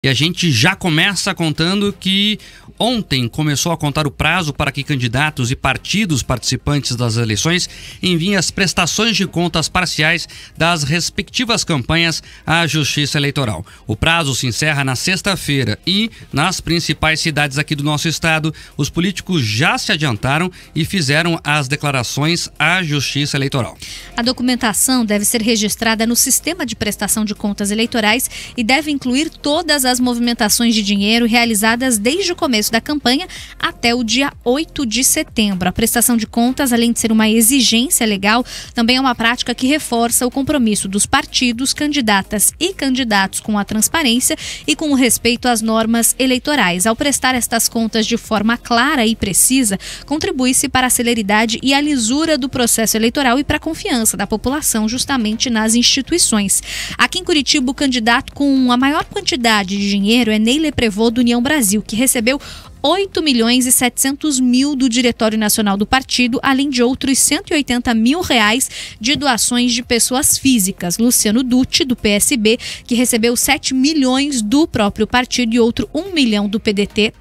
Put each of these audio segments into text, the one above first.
E a gente já começa contando que ontem começou a contar o prazo para que candidatos e partidos participantes das eleições enviem as prestações de contas parciais das respectivas campanhas à Justiça Eleitoral. O prazo se encerra na sexta-feira e, nas principais cidades aqui do nosso estado, os políticos já se adiantaram e fizeram as declarações à Justiça Eleitoral. A documentação deve ser registrada no Sistema de Prestação de Contas Eleitorais e deve incluir todas as movimentações de dinheiro realizadas desde o começo da campanha até o dia 8 de setembro. A prestação de contas, além de ser uma exigência legal, também é uma prática que reforça o compromisso dos partidos, candidatas e candidatos com a transparência e com o respeito às normas eleitorais. Ao prestar estas contas de forma clara e precisa, contribui-se para a celeridade e a lisura do processo eleitoral e para a confiança da população justamente nas instituições. Aqui em Curitiba, o candidato com a maior quantidade de dinheiro é Neile Prevot, do União Brasil, que recebeu 8.700.000 do Diretório Nacional do Partido, além de outros 180 mil reais de doações de pessoas físicas. Luciano Dutti, do PSB, que recebeu 7 milhões do próprio partido e outro 1 milhão do PDT,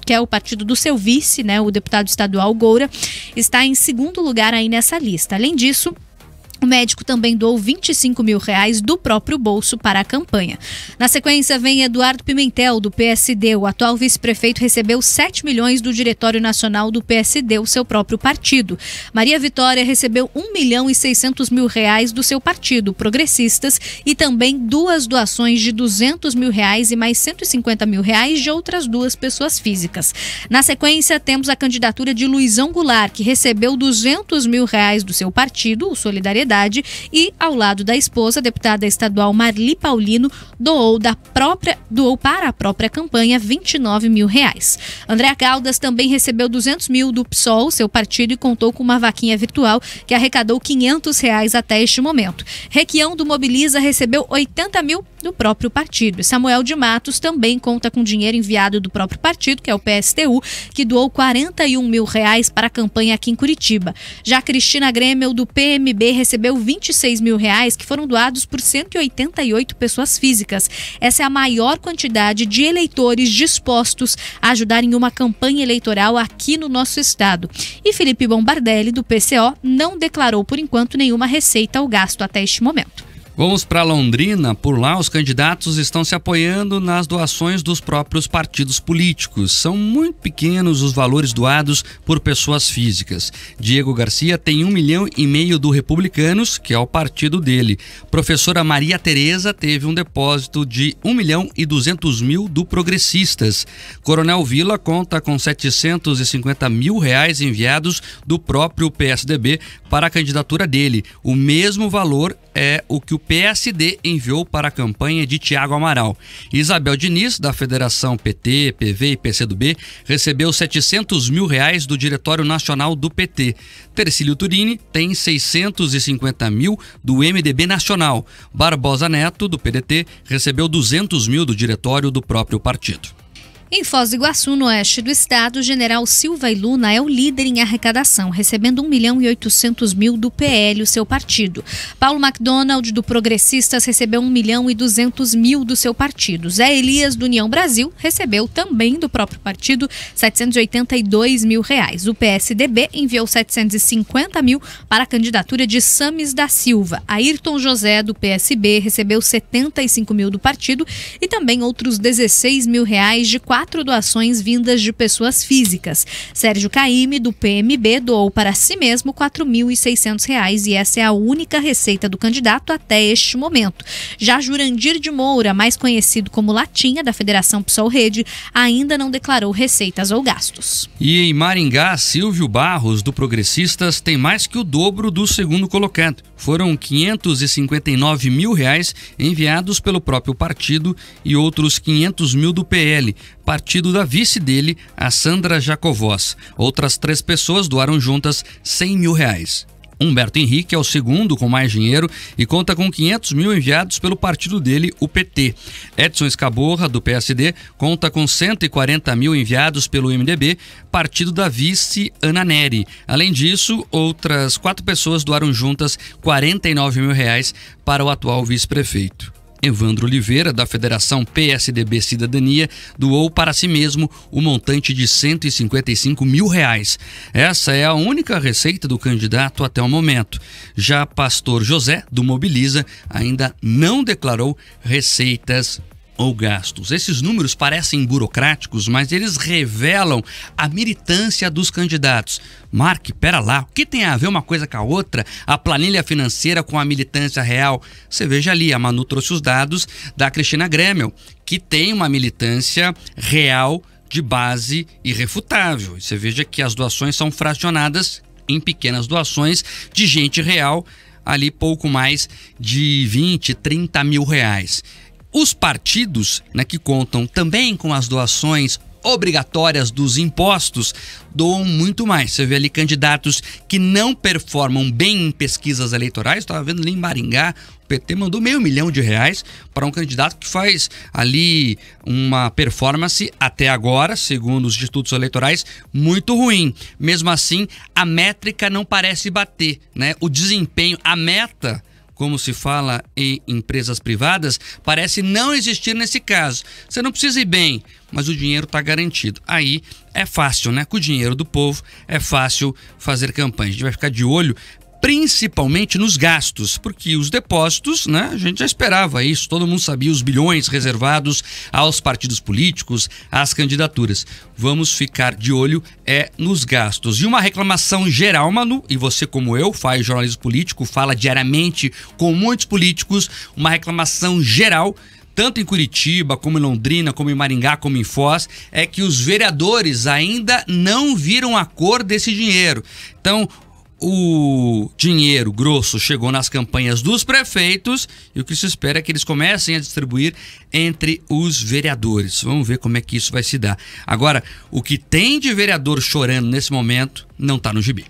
que é o partido do seu vice, o deputado estadual Goura, está em segundo lugar aí nessa lista. Além disso, o médico também doou 25 mil reais do próprio bolso para a campanha. Na sequência, vem Eduardo Pimentel, do PSD. O atual vice-prefeito recebeu 7 milhões do Diretório Nacional do PSD, o seu próprio partido. Maria Vitória recebeu 1 milhão e 600 mil reais do seu partido, Progressistas, e também duas doações de 200 mil reais e mais 150 mil reais de outras duas pessoas físicas. Na sequência, temos a candidatura de Luizão Goulart, que recebeu 200 mil reais do seu partido, o Solidariedade, e, ao lado da esposa, a deputada estadual Marli Paulino, doou para a própria campanha 29 mil reais. Andréa Caldas também recebeu 200 mil do PSOL, seu partido, e contou com uma vaquinha virtual que arrecadou 500 reais até este momento. Requião, do Mobiliza, recebeu 80 mil do próprio partido. E Samuel de Matos também conta com dinheiro enviado do próprio partido, que é o PSTU, que doou 41 mil reais para a campanha aqui em Curitiba. Já Cristina Grêmio, do PMB, recebeu 26 mil reais, que foram doados por 188 pessoas físicas. Essa é a maior quantidade de eleitores dispostos a ajudar em uma campanha eleitoral aqui no nosso estado. E Felipe Bombardelli, do PCO, não declarou por enquanto nenhuma receita ao gasto até este momento. Vamos para Londrina. Por lá, os candidatos estão se apoiando nas doações dos próprios partidos políticos. São muito pequenos os valores doados por pessoas físicas. Diego Garcia tem 1,5 milhão do Republicanos, que é o partido dele. Professora Maria Tereza teve um depósito de 1,2 milhão do Progressistas. Coronel Vila conta com 750 mil reais enviados do próprio PSDB para a candidatura dele. O mesmo valor é o que o PSD enviou para a campanha de Tiago Amaral. Isabel Diniz, da Federação PT, PV e PCdoB, recebeu 700 mil reais do Diretório Nacional do PT. Tercílio Turini tem 650 mil do MDB Nacional. Barbosa Neto, do PDT, recebeu 200 mil do Diretório do próprio partido. Em Foz do Iguaçu, no oeste do estado, o general Silva e Luna é o líder em arrecadação, recebendo 1.800.000 do PL, o seu partido. Paulo McDonald, do Progressistas, recebeu 1.200.000 do seu partido. Zé Elias, do União Brasil, recebeu também do próprio partido 782 mil reais. O PSDB enviou 750 mil para a candidatura de Sames da Silva. Ayrton José, do PSB, recebeu 75 mil do partido e também outros 16 mil reais de 4 doações vindas de pessoas físicas. Sérgio Caymmi, do PMB, doou para si mesmo 4.600 reais e essa é a única receita do candidato até este momento. Já Jurandir de Moura, mais conhecido como Latinha, da Federação PSOL Rede, ainda não declarou receitas ou gastos. E em Maringá, Silvio Barros, do Progressistas, tem mais que o dobro do segundo colocado. Foram 559 mil reais enviados pelo próprio partido e outros 500 mil do PL, partido da vice dele, a Sandra Jacovós. Outras 3 pessoas doaram juntas 100 mil reais. Humberto Henrique é o segundo com mais dinheiro e conta com 500 mil enviados pelo partido dele, o PT. Edson Escaborra, do PSD, conta com 140 mil enviados pelo MDB, partido da vice Ana Neri. Além disso, outras 4 pessoas doaram juntas 49 mil reais para o atual vice-prefeito. Evandro Oliveira, da Federação PSDB Cidadania, doou para si mesmo o montante de R$155 mil. Essa é a única receita do candidato até o momento. Já Pastor José, do Mobiliza, ainda não declarou receitas ou gastos. Esses números parecem burocráticos, mas eles revelam a militância dos candidatos. Mark, pera lá, o que tem a ver uma coisa com a outra? A planilha financeira com a militância real? Você veja ali, a Manu trouxe os dados da Cristina Gremel, que tem uma militância real de base irrefutável. Você veja que as doações são fracionadas em pequenas doações de gente real, ali pouco mais de 20, 30 mil reais. Os partidos, né, que contam também com as doações obrigatórias dos impostos, doam muito mais. Você vê ali candidatos que não performam bem em pesquisas eleitorais. Estava vendo ali em Maringá, o PT mandou R$500 mil para um candidato que faz ali uma performance até agora, segundo os institutos eleitorais, muito ruim. Mesmo assim, a métrica não parece bater, né? O desempenho, a meta, como se fala em empresas privadas, parece não existir nesse caso. Você não precisa ir bem, mas o dinheiro está garantido. Aí é fácil, né? Com o dinheiro do povo é fácil fazer campanha. A gente vai ficar de olho principalmente nos gastos, porque os depósitos, né, a gente já esperava isso, todo mundo sabia os bilhões reservados aos partidos políticos, às candidaturas. Vamos ficar de olho nos gastos. E uma reclamação geral, Manu, e você como eu, faz jornalismo político, fala diariamente com muitos políticos, uma reclamação geral, tanto em Curitiba, como em Londrina, como em Maringá, como em Foz, é que os vereadores ainda não viram a cor desse dinheiro. Então, o dinheiro grosso chegou nas campanhas dos prefeitos e o que se espera é que eles comecem a distribuir entre os vereadores. Vamos ver como é que isso vai se dar. Agora, o que tem de vereador chorando nesse momento não está no gibi.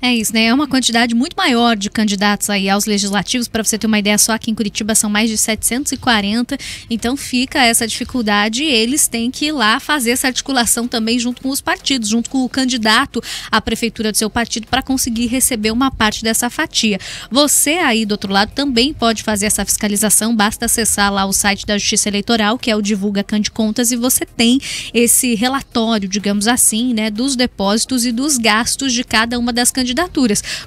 É isso, né? É uma quantidade muito maior de candidatos aí aos legislativos. Para você ter uma ideia, só aqui em Curitiba são mais de 740. Então fica essa dificuldade e eles têm que ir lá fazer essa articulação também junto com os partidos, junto com o candidato à prefeitura do seu partido para conseguir receber uma parte dessa fatia. Você aí do outro lado também pode fazer essa fiscalização. Basta acessar lá o site da Justiça Eleitoral, que é o Divulga Candicontas, e você tem esse relatório, digamos assim, né, dos depósitos e dos gastos de cada uma das candidaturas.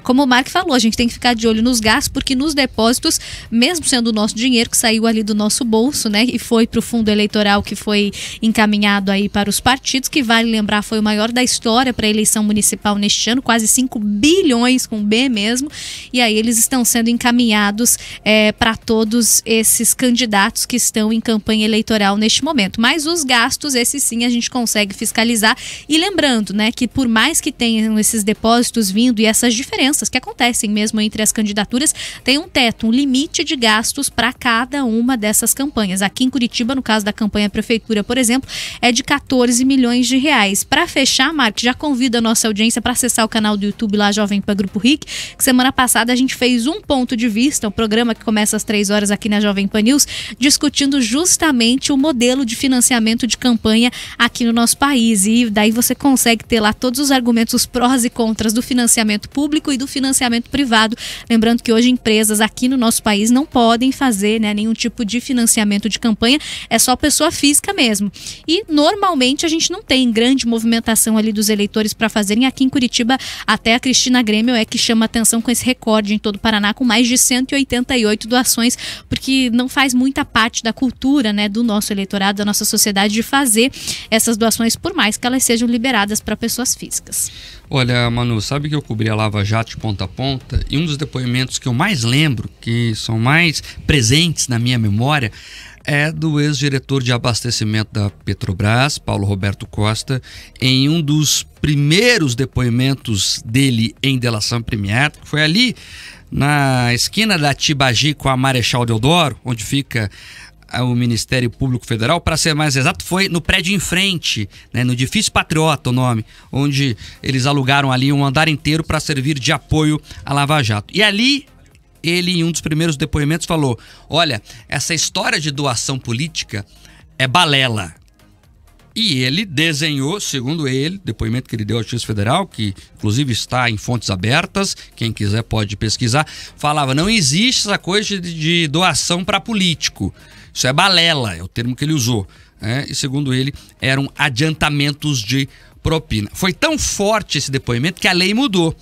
Como o Mark falou, a gente tem que ficar de olho nos gastos, porque nos depósitos, mesmo sendo o nosso dinheiro que saiu ali do nosso bolso, né, e foi para o fundo eleitoral que foi encaminhado aí para os partidos, que vale lembrar foi o maior da história para a eleição municipal neste ano, quase 5 bilhões com B mesmo, e aí eles estão sendo encaminhados para todos esses candidatos que estão em campanha eleitoral neste momento. Mas os gastos, esses sim a gente consegue fiscalizar, e lembrando, né, que por mais que tenham esses depósitos vindo e essas diferenças que acontecem mesmo entre as candidaturas, tem um teto, um limite de gastos para cada uma dessas campanhas. Aqui em Curitiba, no caso da campanha prefeitura, por exemplo, é de 14 milhões de reais. Para fechar, Mark, já convido a nossa audiência para acessar o canal do YouTube lá, Jovem Pan Grupo RIC, que semana passada a gente fez um ponto de vista, um programa que começa às 3 horas aqui na Jovem Pan News, discutindo justamente o modelo de financiamento de campanha aqui no nosso país. E daí você consegue ter lá todos os argumentos, os prós e contras do financiamento público e do financiamento privado. Lembrando que hoje empresas aqui no nosso país não podem fazer, né, nenhum tipo de financiamento de campanha, é só pessoa física mesmo. E normalmente a gente não tem grande movimentação ali dos eleitores para fazerem. Aqui em Curitiba, até a Cristina Gremel é que chama atenção com esse recorde em todo o Paraná, com mais de 188 doações, porque não faz muita parte da cultura, né, do nosso eleitorado, da nossa sociedade, de fazer essas doações, por mais que elas sejam liberadas para pessoas físicas. Olha, Manu, sabe que eu cobri a Lava Jato de ponta a ponta, e um dos depoimentos que eu mais lembro, que são mais presentes na minha memória, é do ex-diretor de abastecimento da Petrobras, Paulo Roberto Costa, em um dos primeiros depoimentos dele em delação premiada, que foi ali na esquina da Tibagi com a Marechal Deodoro, onde fica o Ministério Público Federal, para ser mais exato, foi no prédio em frente, né, no Edifício Patriota, o nome, onde eles alugaram ali um andar inteiro para servir de apoio à Lava Jato. E ali, ele, em um dos primeiros depoimentos, falou: olha, essa história de doação política é balela. E ele desenhou, segundo ele, depoimento que ele deu à Justiça Federal, que inclusive está em fontes abertas, quem quiser pode pesquisar, falava, não existe essa coisa de doação para político. Isso é balela, é o termo que ele usou. E segundo ele, eram adiantamentos de propina. Foi tão forte esse depoimento que a lei mudou.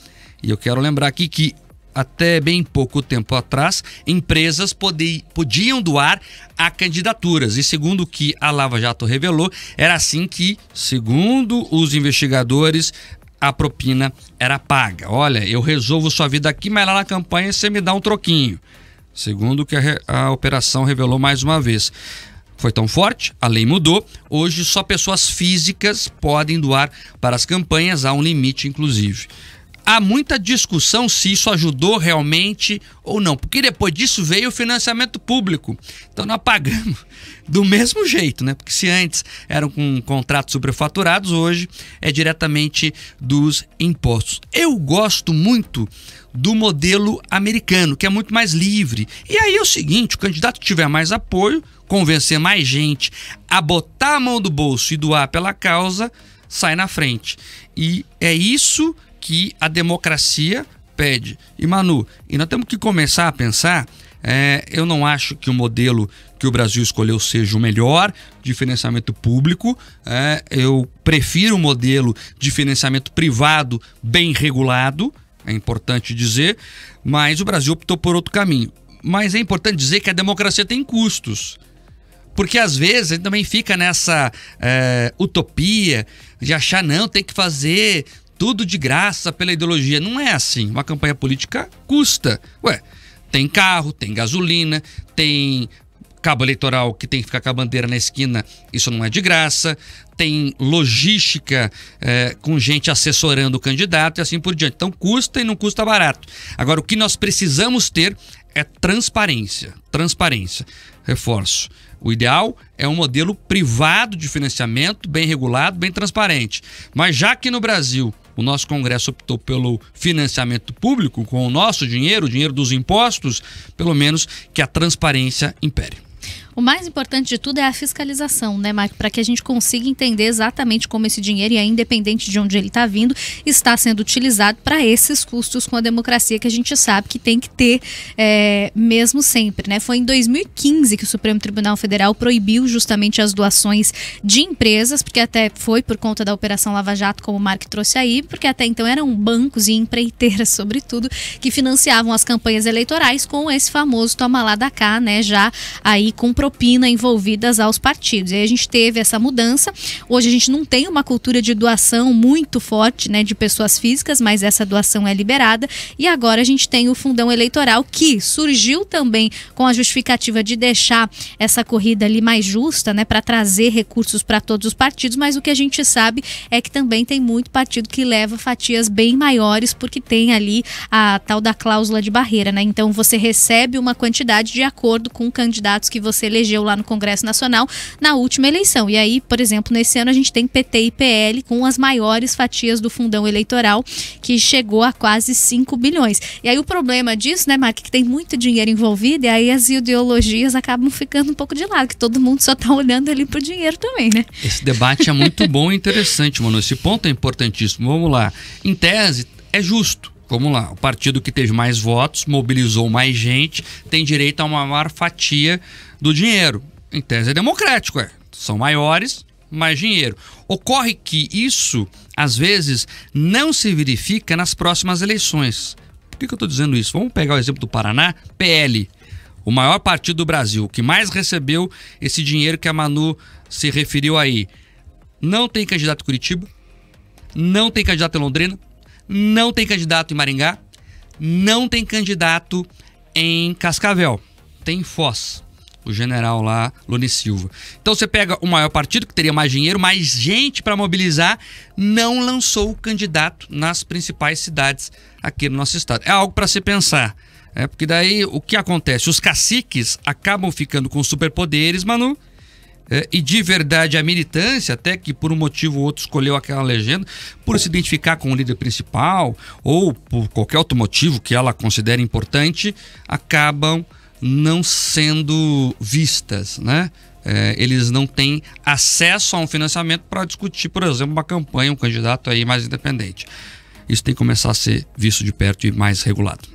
E eu quero lembrar aqui que até bem pouco tempo atrás, empresas podiam doar a candidaturas. E segundo o que a Lava Jato revelou, era assim que, segundo os investigadores, a propina era paga. Olha, eu resolvo sua vida aqui, mas lá na campanha você me dá um troquinho. Segundo o que a operação revelou mais uma vez. Foi tão forte, a lei mudou. Hoje só pessoas físicas podem doar para as campanhas, há um limite inclusive. Há muita discussão se isso ajudou realmente ou não, porque depois disso veio o financiamento público. Então nós pagamos do mesmo jeito, né? Porque se antes eram com contratos superfaturados, hoje é diretamente dos impostos. Eu gosto muito do modelo americano, que é muito mais livre. E aí é o seguinte, o candidato que tiver mais apoio, convencer mais gente a botar a mão do bolso e doar pela causa, sai na frente. E é isso que a democracia pede. E Manu, e nós temos que começar a pensar, eu não acho que o modelo que o Brasil escolheu seja o melhor de financiamento público, eu prefiro o modelo de financiamento privado bem regulado, é importante dizer, mas o Brasil optou por outro caminho. Mas é importante dizer que a democracia tem custos. Porque às vezes a gente também fica nessa utopia de achar, não, tem que fazer tudo de graça pela ideologia. Não é assim. Uma campanha política custa. Tem carro, tem gasolina, tem cabo eleitoral que tem que ficar com a bandeira na esquina, isso não é de graça. Tem logística com gente assessorando o candidato e assim por diante. Então custa e não custa barato. Agora, o que nós precisamos ter é transparência. Transparência. Reforço. O ideal é um modelo privado de financiamento, bem regulado, bem transparente. Mas já que no Brasil o nosso Congresso optou pelo financiamento público, com o nosso dinheiro, o dinheiro dos impostos, pelo menos que a transparência impere. O mais importante de tudo é a fiscalização, né, Mike? Para que a gente consiga entender exatamente como esse dinheiro, e aí, independente de onde ele está vindo, está sendo utilizado para esses custos com a democracia que a gente sabe que tem que ter mesmo sempre, né? Foi em 2015 que o Supremo Tribunal Federal proibiu justamente as doações de empresas, porque até foi por conta da Operação Lava Jato, como o Mark trouxe aí, porque até então eram bancos e empreiteiras, sobretudo, que financiavam as campanhas eleitorais com esse famoso toma lá da cá, né? Já aí com propina envolvidas aos partidos. E aí a gente teve essa mudança. Hoje a gente não tem uma cultura de doação muito forte, né, de pessoas físicas, mas essa doação é liberada. E agora a gente tem o fundão eleitoral, que surgiu também com a justificativa de deixar essa corrida ali mais justa, né, para trazer recursos para todos os partidos, mas o que a gente sabe é que também tem muito partido que leva fatias bem maiores, porque tem ali a tal da cláusula de barreira, né? Então você recebe uma quantidade de acordo com candidatos que você elegeu lá no Congresso Nacional na última eleição. E aí, por exemplo, nesse ano a gente tem PT e PL com as maiores fatias do fundão eleitoral, que chegou a quase 5 bilhões. E aí o problema disso, né, Mark, que tem muito dinheiro envolvido, e aí as ideologias acabam ficando um pouco de lado, que todo mundo só tá olhando ali pro dinheiro também, né? Esse debate é muito bom e interessante, mano. Esse ponto é importantíssimo. Vamos lá. Em tese, é justo. Vamos lá, o partido que teve mais votos, mobilizou mais gente, tem direito a uma maior fatia do dinheiro. Em tese é democrático, são maiores, mais dinheiro. Ocorre que isso, às vezes, não se verifica nas próximas eleições. Por que eu estou dizendo isso? Vamos pegar o exemplo do Paraná, PL, o maior partido do Brasil, que mais recebeu esse dinheiro que a Manu se referiu aí. Não tem candidato em Curitiba, não tem candidato em Londrina, não tem candidato em Maringá, não tem candidato em Cascavel, tem em Foz, o general lá, Lone Silva. Então você pega o maior partido, que teria mais dinheiro, mais gente para mobilizar, não lançou o candidato nas principais cidades aqui no nosso estado. É algo para se pensar, porque daí o que acontece? Os caciques acabam ficando com superpoderes, Manu, e de verdade a militância, até que por um motivo ou outro escolheu aquela legenda, por se identificar com o líder principal ou por qualquer outro motivo que ela considere importante, acabam não sendo vistas, né? eles não têm acesso a um financiamento para discutir, por exemplo, uma campanha, um candidato aí mais independente. Isso tem que começar a ser visto de perto e mais regulado.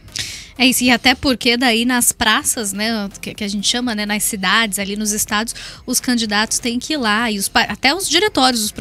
É isso, e até porque daí nas praças, né, que a gente chama, né, nas cidades, ali nos estados, os candidatos têm que ir lá, e até os diretórios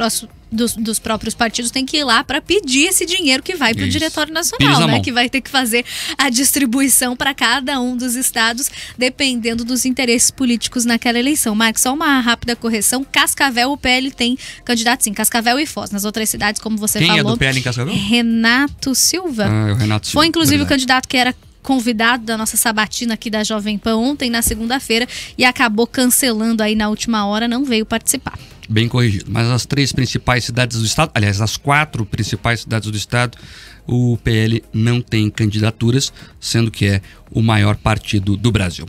dos próprios partidos têm que ir lá para pedir esse dinheiro que vai para o Diretório Nacional, né, que vai ter que fazer a distribuição para cada um dos estados, dependendo dos interesses políticos naquela eleição. Marcos, só uma rápida correção, Cascavel, o PL tem candidato sim, Cascavel e Foz. Nas outras cidades, como você falou... Quem é do PL em Cascavel? Renato Silva. O Renato Silva. Foi inclusive o candidato que era convidado da nossa sabatina aqui da Jovem Pan ontem, na segunda-feira, e acabou cancelando aí na última hora, não veio participar. Bem corrigido. Mas as 3 principais cidades do estado, aliás, as 4 principais cidades do estado, o PL não tem candidaturas, sendo que é o maior partido do Brasil.